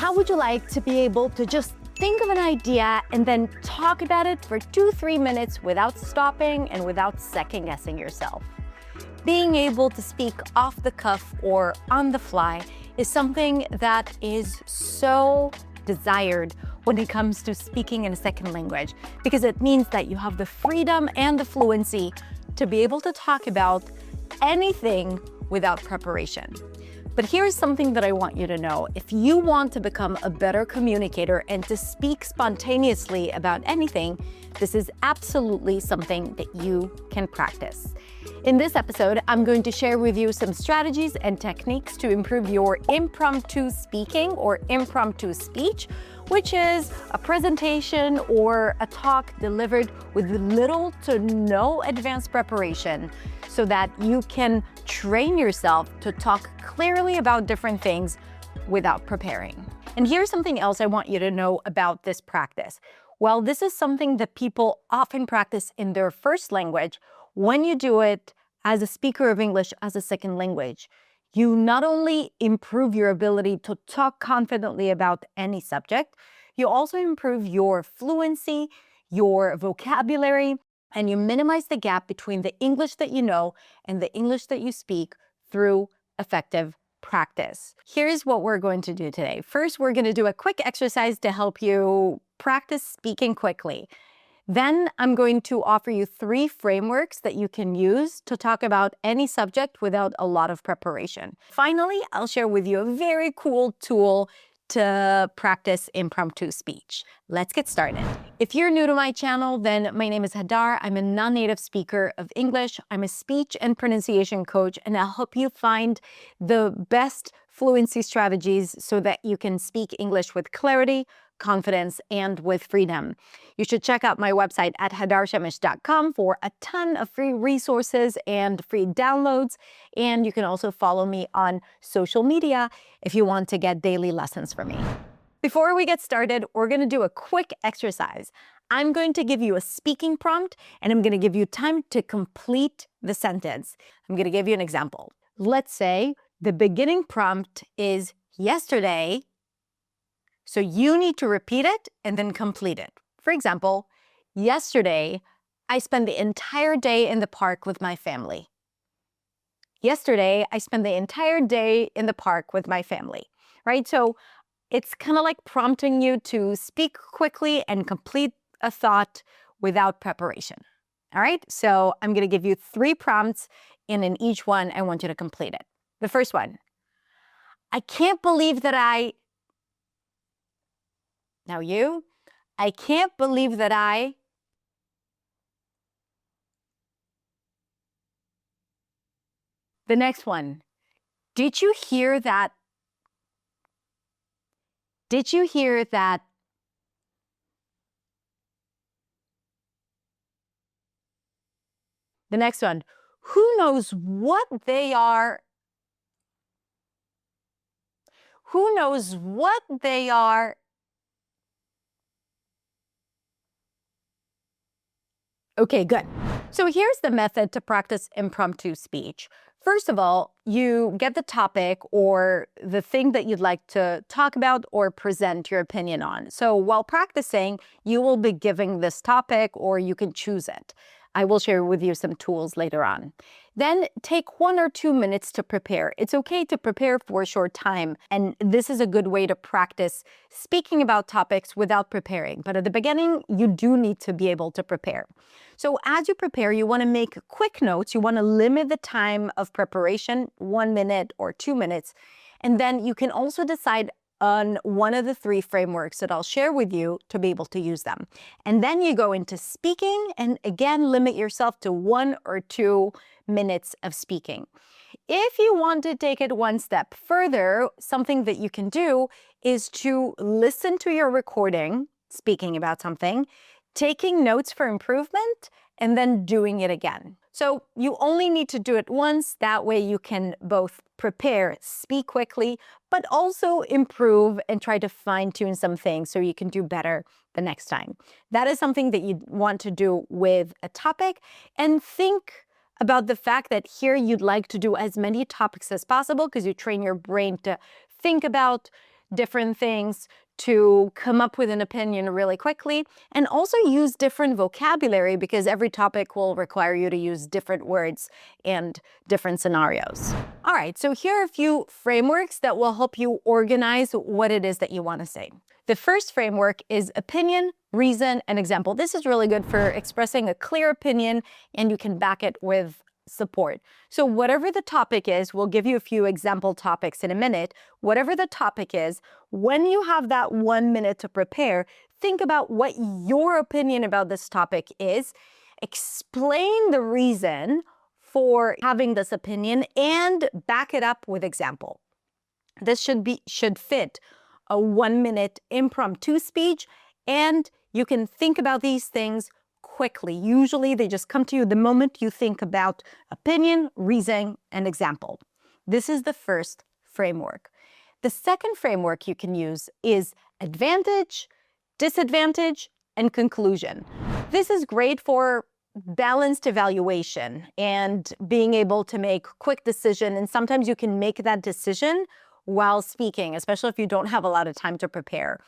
How would you like to be able to just think of an idea and then talk about it for 2-3 minutes without stopping and without second-guessing yourself? Being able to speak off the cuff or on the fly is something that is so desired when it comes to speaking in a second language, because it means that you have the freedom and the fluency to be able to talk about anything without preparation. But here's something that I want you to know. If you want to become a better communicator and to speak spontaneously about anything, this is absolutely something that you can practice. In this episode, I'm going to share with you some strategies and techniques to improve your impromptu speaking or impromptu speech, which is a presentation or a talk delivered with little to no advanced preparation, so that you can train yourself to talk clearly about different things without preparing. And here's something else I want you to know about this practice. While this is something that people often practice in their first language, when you do it as a speaker of English as a second language, you not only improve your ability to talk confidently about any subject, you also improve your fluency, your vocabulary, and you minimize the gap between the English that you know and the English that you speak through effective practice. Here's what we're going to do today. First, we're going to do a quick exercise to help you practice speaking quickly. Then I'm going to offer you 3 frameworks that you can use to talk about any subject without a lot of preparation. Finally, I'll share with you a very cool tool to practice impromptu speech. Let's get started. If you're new to my channel, then my name is Hadar. I'm a non-native speaker of English. I'm a speech and pronunciation coach, and I'll help you find the best fluency strategies so that you can speak English with clarity, confidence, and with freedom. You should check out my website at hadarshamish.com for a ton of free resources and free downloads. And you can also follow me on social media if you want to get daily lessons from me. Before we get started, we're going to do a quick exercise. I'm going to give you a speaking prompt, and I'm going to give you time to complete the sentence. I'm going to give you an example. Let's say the beginning prompt is yesterday, so you need to repeat it and then complete it. For example, yesterday, I spent the entire day in the park with my family. Yesterday, I spent the entire day in the park with my family, right? So it's kind of like prompting you to speak quickly and complete a thought without preparation. All right, so I'm going to give you 3 prompts, and in each one, I want you to complete it. The first one, I can't believe that Now you, I can't believe that The next one, did you hear that? Did you hear that? The next one, who knows what they are? Who knows what they are? Okay, good. So here's the method to practice impromptu speech. First of all, you get the topic or the thing that you'd like to talk about or present your opinion on. So while practicing, you will be giving this topic, or you can choose it. I will share with you some tools later on. Then take 1 or 2 minutes to prepare. It's okay to prepare for a short time, and this is a good way to practice speaking about topics without preparing. But at the beginning, you do need to be able to prepare. So as you prepare, you want to make quick notes. You want to limit the time of preparation, 1 minute or 2 minutes. And then you can also decide on one of the 3 frameworks that I'll share with you to be able to use them. And then you go into speaking, and again, limit yourself to 1 or 2 minutes of speaking. If you want to take it one step further, something that you can do is to listen to your recording, speaking about something, taking notes for improvement, and then doing it again. So you only need to do it once. That way you can both prepare, speak quickly, but also improve and try to fine-tune some things so you can do better the next time. That is something that you want to do with a topic, and think about the fact that here you'd like to do as many topics as possible because you train your brain to think about different things to come up with an opinion really quickly, and also use different vocabulary because every topic will require you to use different words and different scenarios. All right, so here are a few frameworks that will help you organize what it is that you want to say. The first framework is opinion, reason, and example. This is really good for expressing a clear opinion, and you can back it with support. So whatever the topic is, we'll give you a few example topics in a minute. Whatever the topic is, when you have that 1 minute to prepare, think about what your opinion about this topic is, explain the reason for having this opinion, and back it up with example. This should fit a 1 minute impromptu speech, and you can think about these things quickly. Usually they just come to you the moment you think about opinion, reason, and example. This is the first framework. The second framework you can use is advantage, disadvantage, and conclusion. This is great for balanced evaluation and being able to make quick decision. And sometimes you can make that decision while speaking, especially if you don't have a lot of time to prepare.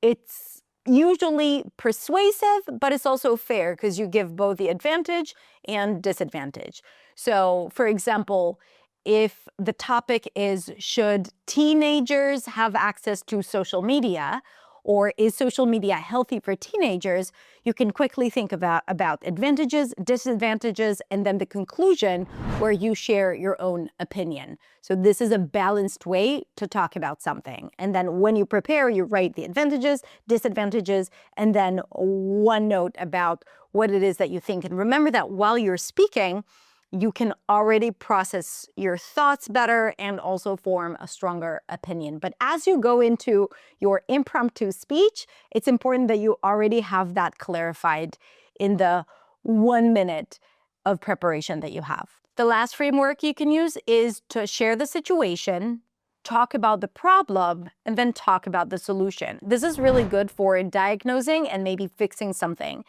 It's usually persuasive, but it's also fair because you give both the advantage and disadvantage. So, for example, if the topic is, should teenagers have access to social media, or is social media healthy for teenagers, you can quickly think about advantages, disadvantages, and then the conclusion where you share your own opinion. So this is a balanced way to talk about something. And then when you prepare, you write the advantages, disadvantages, and then one note about what it is that you think. And remember that while you're speaking, you can already process your thoughts better and also form a stronger opinion. But as you go into your impromptu speech, it's important that you already have that clarified in the 1 minute of preparation that you have. The last framework you can use is to share the situation, talk about the problem, and then talk about the solution. This is really good for diagnosing and maybe fixing something.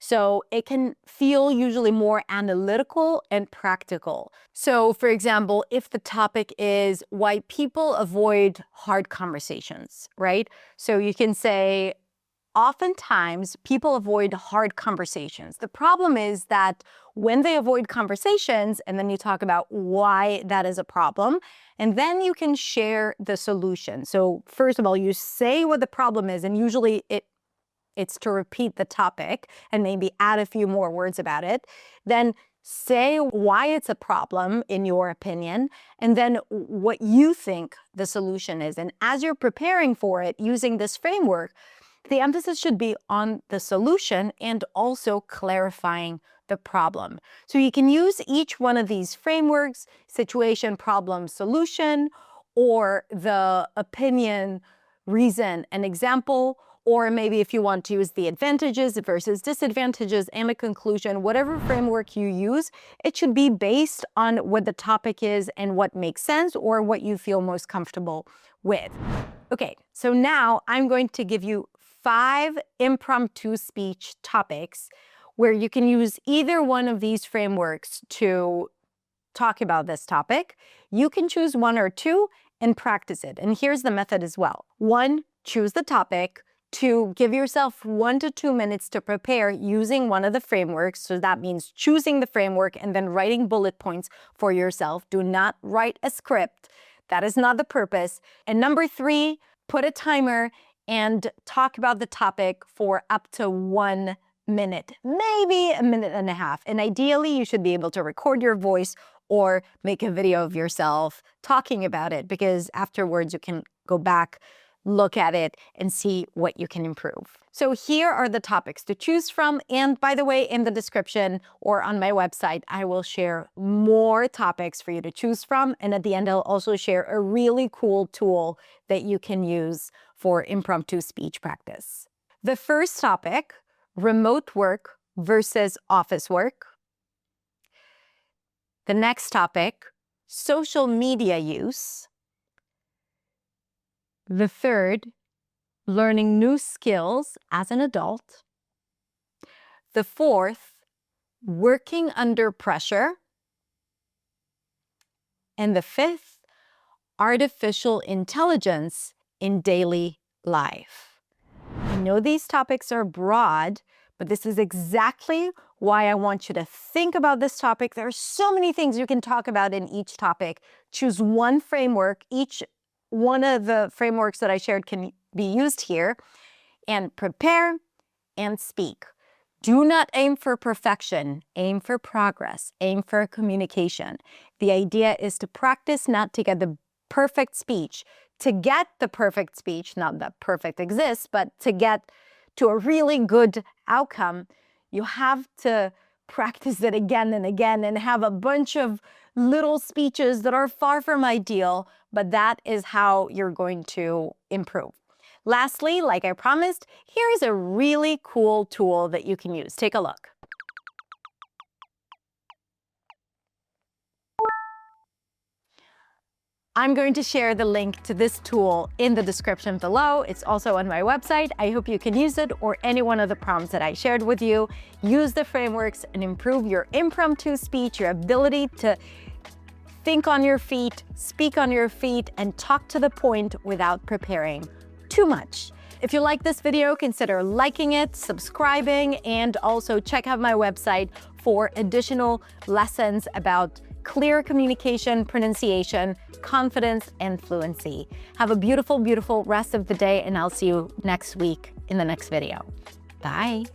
So it can feel usually more analytical and practical. So for example, if the topic is why people avoid hard conversations, right? So you can say, oftentimes people avoid hard conversations. The problem is that when they avoid conversations, and then you talk about why that is a problem, and then you can share the solution. So first of all, you say what the problem is, and usually it's to repeat the topic and maybe add a few more words about it. Then say why it's a problem in your opinion, and then what you think the solution is. And as you're preparing for it using this framework, the emphasis should be on the solution and also clarifying the problem. So you can use each one of these frameworks, situation, problem, solution, or the opinion, reason, and example, or maybe if you want to use the advantages versus disadvantages and a conclusion, whatever framework you use, it should be based on what the topic is and what makes sense or what you feel most comfortable with. Okay, so now I'm going to give you 5 impromptu speech topics where you can use either one of these frameworks to talk about this topic. You can choose 1 or 2 and practice it. And here's the method as well. 1, choose the topic. 2, give yourself 1 to 2 minutes to prepare using one of the frameworks. So that means choosing the framework and then writing bullet points for yourself. Do not write a script. That is not the purpose. And number 3, put a timer and talk about the topic for up to 1 minute, maybe a minute and a half. And ideally, you should be able to record your voice or make a video of yourself talking about it, because afterwards you can go back, look at it, and see what you can improve. So here are the topics to choose from. And by the way, in the description or on my website, I will share more topics for you to choose from. And at the end, I'll also share a really cool tool that you can use for impromptu speech practice. The first topic, remote work versus office work. The next topic, social media use. The third, learning new skills as an adult. The fourth, working under pressure. And the fifth, artificial intelligence in daily life. I know these topics are broad, but this is exactly why I want you to think about this topic. There are so many things you can talk about in each topic. Choose one framework. Each one of the frameworks that I shared can be used here, and prepare and speak. Do not aim for perfection. Aim for progress. Aim for communication. The idea is to practice not to get the perfect speech. To get the perfect speech, not that perfect exists, but to get to a really good outcome, you have to practice it again and again and have a bunch of little speeches that are far from ideal, but that is how you're going to improve. Lastly, like I promised, here's a really cool tool that you can use. Take a look. I'm going to share the link to this tool in the description below. It's also on my website. I hope you can use it or any one of the prompts that I shared with you. Use the frameworks and improve your impromptu speech, your ability to think on your feet, speak on your feet, and talk to the point without preparing too much. If you like this video, consider liking it, subscribing, and also check out my website for additional lessons about clear communication, pronunciation, confidence, and fluency. Have a beautiful, beautiful rest of the day, and I'll see you next week in the next video. Bye.